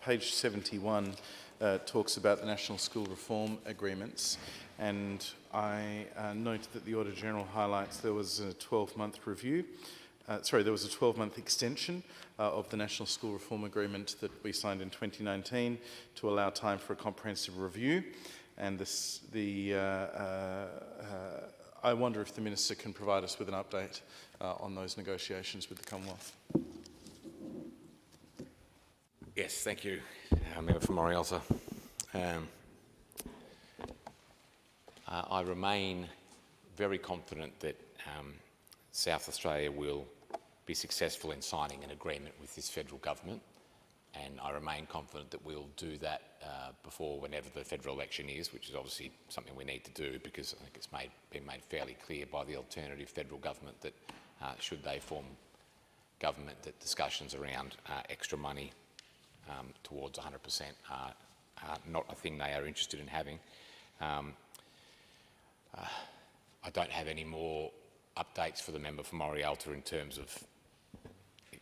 Page 71 talks about the National School Reform Agreements, and I note that the Auditor General highlights there was a 12-month review. There was a 12-month extension of the National School Reform Agreement that we signed in 2019 to allow time for a comprehensive review. And I wonder if the Minister can provide us with an update on those negotiations with the Commonwealth. Yes, thank you, Member for Morialta. I remain very confident that South Australia will be successful in signing an agreement with this federal government, and I remain confident that we'll do that before whenever the federal election is, which is obviously something we need to do because I think it's been made fairly clear by the alternative federal government that should they form government, that discussions around extra money towards 100% are not a thing they are interested in having. I don't have any more updates for the member for Morialta in terms of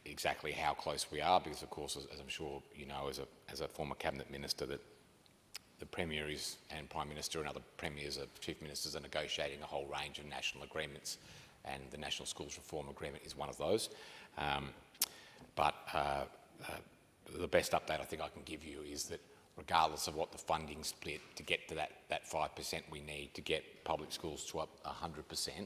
exactly how close we are, because of course, as I'm sure you know, as a former cabinet minister, that the Premier and Prime Minister and other Premiers or Chief Ministers are negotiating a whole range of national agreements, and the National Schools Reform Agreement is one of those. The best update I think I can give you is that regardless of what the funding split to get to that 5% we need to get public schools to up 100%,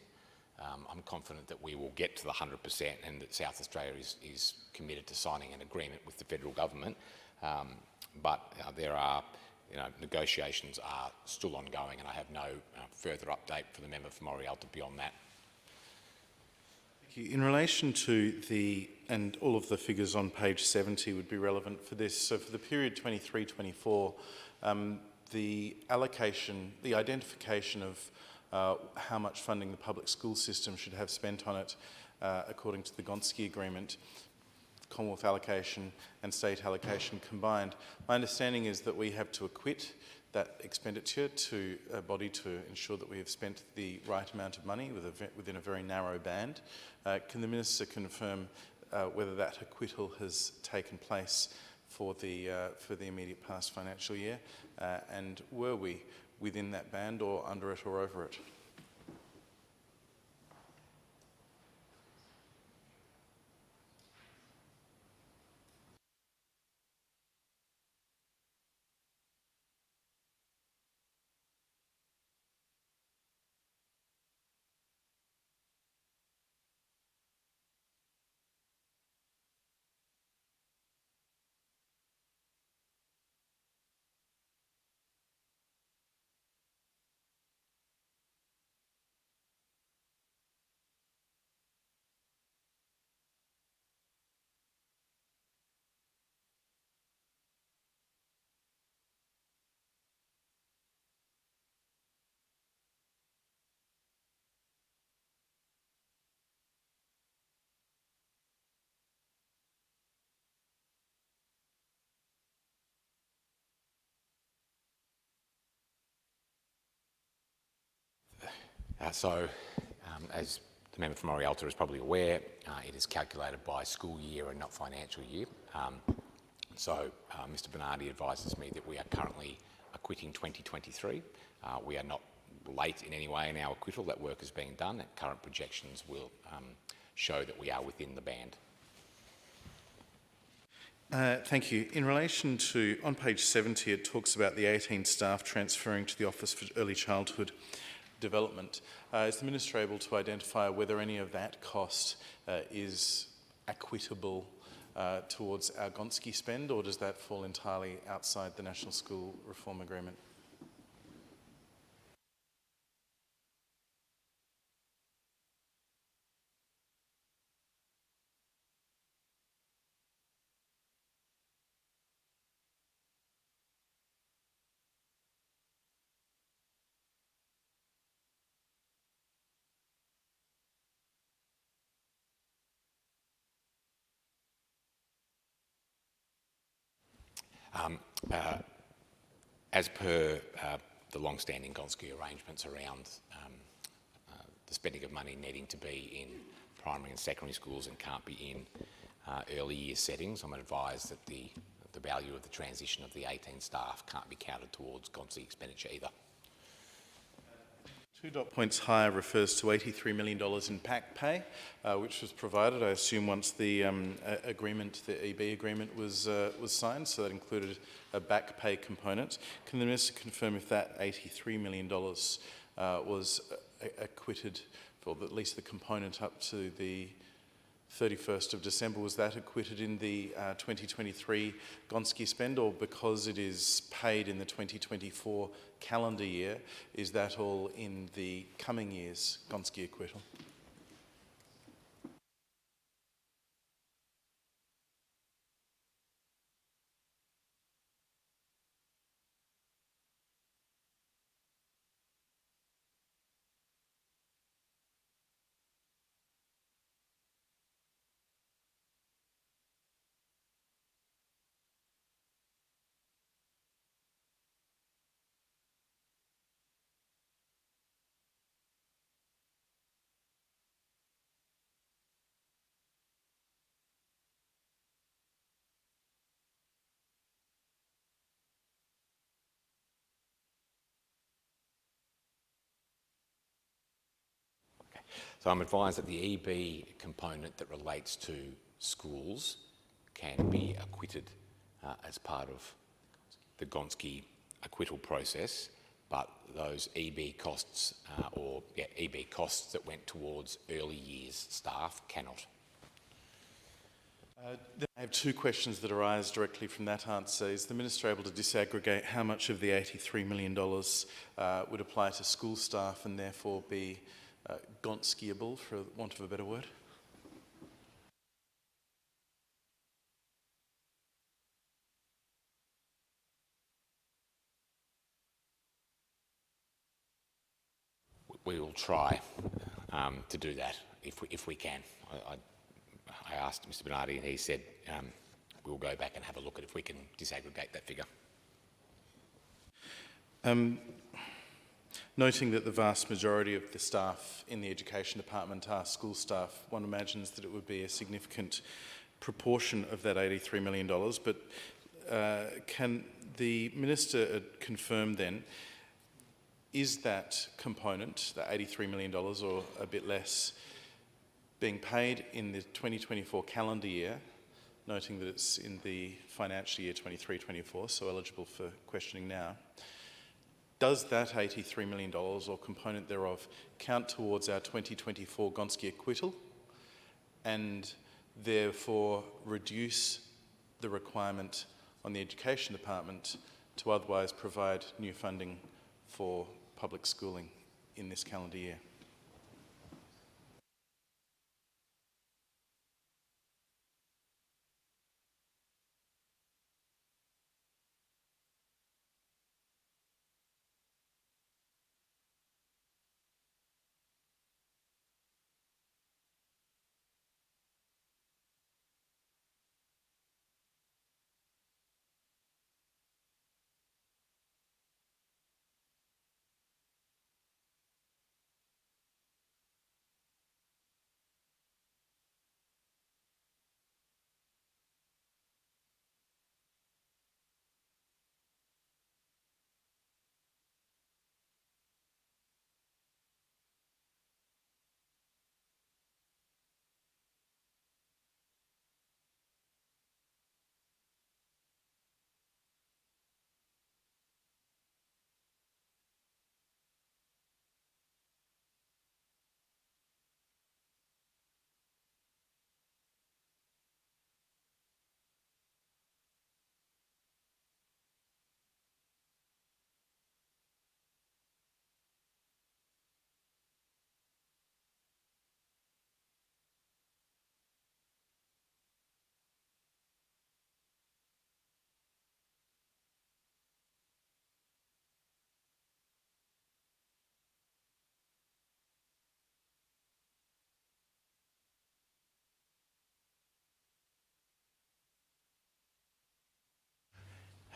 I'm confident that we will get to the 100% and that South Australia is committed to signing an agreement with the federal government. There are, negotiations are still ongoing, and I have no further update for the member for Morialta beyond that. In relation to and all of the figures on page 70 would be relevant for this. So for the period 23-24, the identification of how much funding the public school system should have spent on it, according to the Gonski Agreement, Commonwealth allocation and state allocation combined. My understanding is that we have to acquit that expenditure to a body to ensure that we have spent the right amount of money within a very narrow band. Can the Minister confirm whether that acquittal has taken place for the immediate past financial year, and were we within that band or under it or over it? As the member for Morialta is probably aware, it is calculated by school year and not financial year. Mr Bernardi advises me that we are currently acquitting 2023. We are not late in any way in our acquittal. That work is being done, and current projections will show that we are within the band. Thank you. In relation to, on page 70, it talks about the 18 staff transferring to the Office for Early Childhood Development. Is the Minister able to identify whether any of that cost is acquittable towards our Gonski spend, or does that fall entirely outside the National School Reform Agreement? As per the long-standing Gonski arrangements around the spending of money needing to be in primary and secondary schools and can't be in early year settings, I'm advised that the the value of the transition of the 18 staff can't be counted towards GONSI expenditure either. 2 dot points higher refers to $83 million in back pay, which was provided, I assume, once the agreement, the EB agreement was signed, so that included a back pay component. Can the Minister confirm if that $83 million was acquitted, or at least the component up to the 31st of December, was that acquitted in the 2023 GONSCI spend, or because it is paid in the 2024 calendar year, is that all in the coming year's GONSCI acquittal? So I'm advised that the EB component that relates to schools can be acquitted as part of the GONSCI acquittal process, but those EB costs EB costs that went towards early years staff cannot. I have two questions that arise directly from that answer. Is the Minister able to disaggregate how much of the $83 million would apply to school staff and therefore be GONSCIable, for want of a better word? We will try to do that if we can. I asked Mr Bernardi and he said we'll go back and have a look at if we can disaggregate that figure. Noting that the vast majority of the staff in the Education Department are school staff, one imagines that it would be a significant proportion of that $83 million, but can the Minister confirm then, is that component, the $83 million or a bit less, being paid in the 2024 calendar year, noting that it's in the financial year 23-24, so eligible for questioning now? Does that $83 million or component thereof count towards our 2024 GONSCI acquittal and therefore reduce the requirement on the Education Department to otherwise provide new funding for public schooling in this calendar year?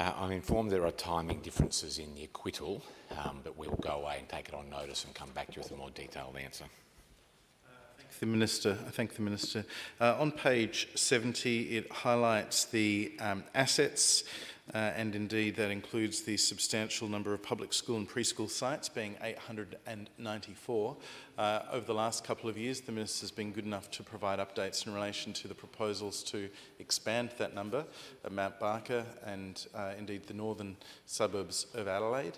I'm informed there are timing differences in the acquittal, but we'll go away and take it on notice and come back to you with a more detailed answer. the Minister. I thank the Minister. On page 70, it highlights the assets, and indeed that includes the substantial number of public school and preschool sites, being 894. Over the last couple of years, the Minister has been good enough to provide updates in relation to the proposals to expand that number at Mount Barker and indeed the northern suburbs of Adelaide.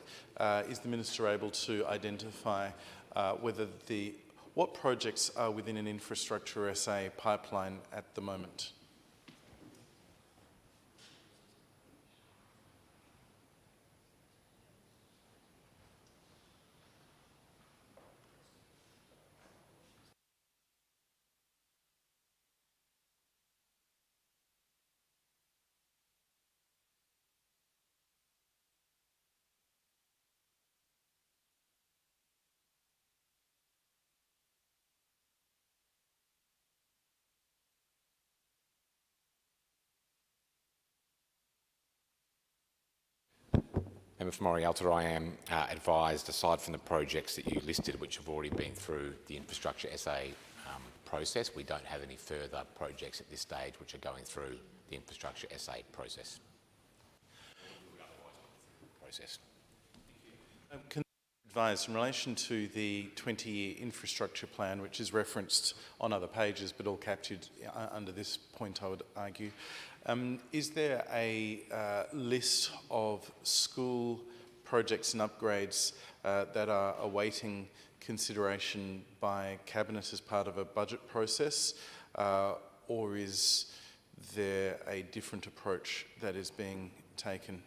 Is the Minister able to identify what projects are within an Infrastructure SA pipeline at the moment? Member for Auditor, I am advised, aside from the projects that you listed, which have already been through the Infrastructure SA process, we don't have any further projects at this stage which are going through the Infrastructure SA process. Can I advise, in relation to the 20-year infrastructure plan, which is referenced on other pages but all captured under this point, I would argue, is there a list of school projects and upgrades that are awaiting consideration by Cabinet as part of a budget process, or is there a different approach that is being taken?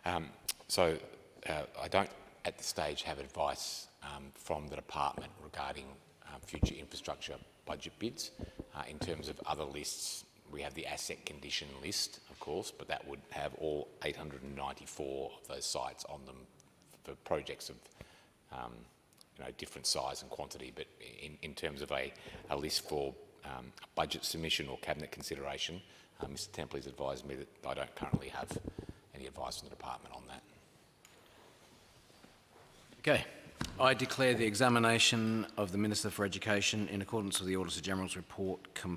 I don't at this stage have advice from the department regarding future infrastructure budget bids. In terms of other lists, we have the asset condition list, of course, but that would have all 894 of those sites on them for projects of different size and quantity. But in terms of a list for a budget submission or cabinet consideration, Mr Templey's advised me that I don't currently have any advice from the department on that. Okay. I declare the examination of the Minister for Education in accordance with the Auditor General's report complete.